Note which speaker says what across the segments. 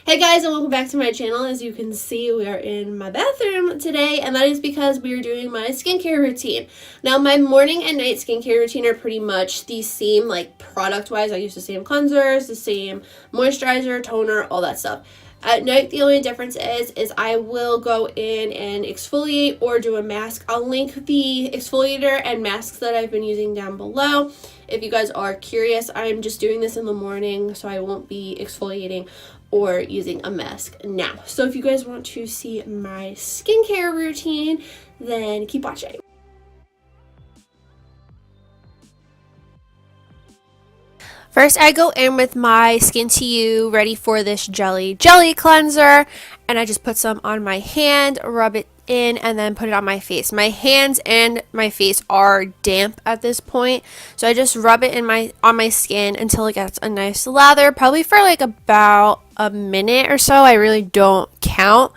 Speaker 1: Hey guys, and welcome back to my channel. As you can see, we are in my bathroom today, and that is because we are doing my skincare routine. Now, my morning and night skincare routine are pretty much the same, like product-wise. I use the same cleansers, the same moisturizer, toner, all that stuff. At night, the only difference is I will go in and exfoliate or do a mask. I'll link the exfoliator and masks that I've been using down below. If you guys are curious, I'm just doing this in the morning, so I won't be exfoliating or using a mask now. So if you guys want to see my skincare routine, then keep watching. First, I go in with my Skin to You Ready for This Jelly cleanser, and I just put some on my hand, rub it in, and then put it on my face. My hands and my face are damp at this point, so I just rub it on my skin until it gets a nice lather, probably for like about a minute or so. I really don't count.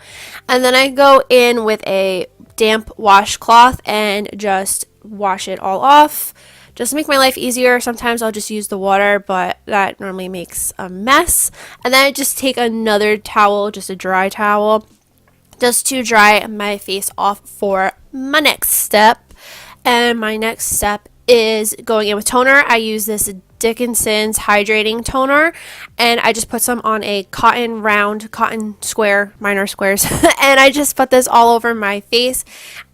Speaker 1: And then I go in with a damp washcloth and just wash it all off. Just to make my life easier, sometimes I'll just use the water, but that normally makes a mess. And then I just take another towel, just a dry towel, just to dry my face off for my next step. And my next step is going in with toner. I use this Dickinson's hydrating toner, and I just put some on a cotton square, mine are squares, and I just put this all over my face.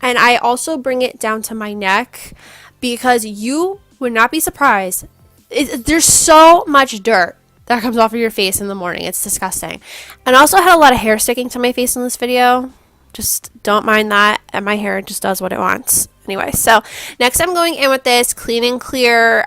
Speaker 1: And I also bring it down to my neck, because you would not be surprised. There's so much dirt that comes off of your face in the morning. It's disgusting. And I also had a lot of hair sticking to my face in this video. Just don't mind that. And my hair just does what it wants. Anyway, so next I'm going in with this Clean and Clear.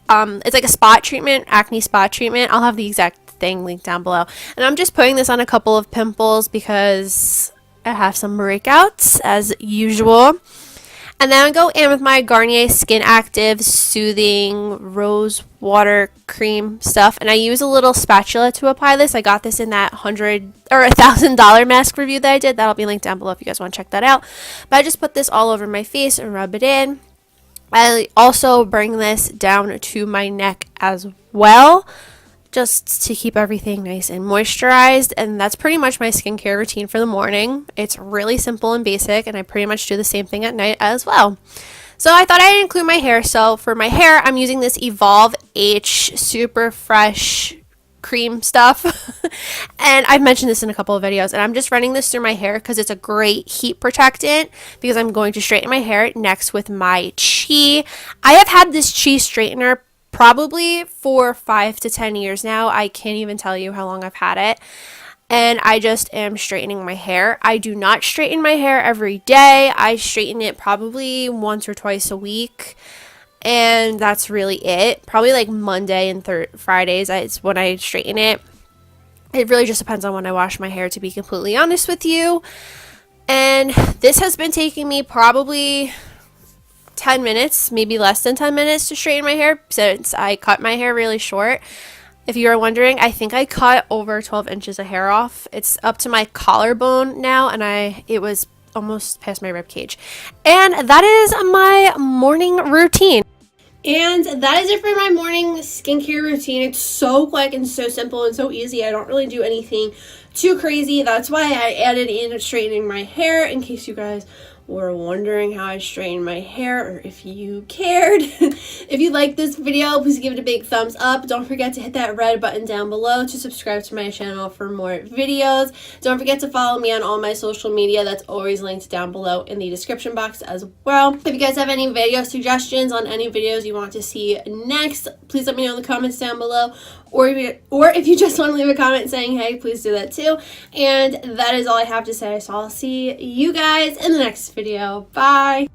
Speaker 1: It's like a spot treatment, acne spot treatment. I'll have the exact thing linked down below. And I'm just putting this on a couple of pimples because I have some breakouts as usual. And then I go in with my Garnier Skin Active Soothing Rose Water Cream stuff. And I use a little spatula to apply this. I got this in that $1,000 mask review that I did. That'll be linked down below if you guys want to check that out. But I just put this all over my face and rub it in. I also bring this down to my neck as well, just to keep everything nice and moisturized. And that's pretty much my skincare routine for the morning. It's really simple and basic, and I pretty much do the same thing at night as well. So I thought I'd include my hair. So for my hair, I'm using this Evolve H Super Fresh cream stuff. And I've mentioned this in a couple of videos, and I'm just running this through my hair because it's a great heat protectant, because I'm going to straighten my hair next with my Chi. I have had this Chi straightener probably for 5 to 10 years now. I can't even tell you how long I've had it. And I just am straightening my hair. I do not straighten my hair every day. I straighten it probably once or twice a week. And that's really it. Probably like Monday and Fridays is when I straighten it. It really just depends on when I wash my hair, to be completely honest with you. And this has been taking me probably 10 minutes, maybe less than 10 minutes to straighten my hair, since I cut my hair really short. If you are wondering, I think I cut over 12 inches of hair off. It's up to my collarbone now, and it was almost past my rib cage. And that is my morning routine. And that is it for my morning skincare routine. It's so quick and so simple and so easy. I don't really do anything too crazy. That's why I added in straightening my hair, in case you guys were wondering how I straighten my hair, or if you cared. If you like this video, please give it a big thumbs up. Don't forget to hit that red button down below to subscribe to my channel for more videos. Don't forget to follow me on all my social media. That's always linked down below in the description box as well. If you guys have any video suggestions on any videos you want to see next, please let me know in the comments down below. Or if you just want to leave a comment saying hey, please do that too. And that is all I have to say. So I'll see you guys in the next video. Bye.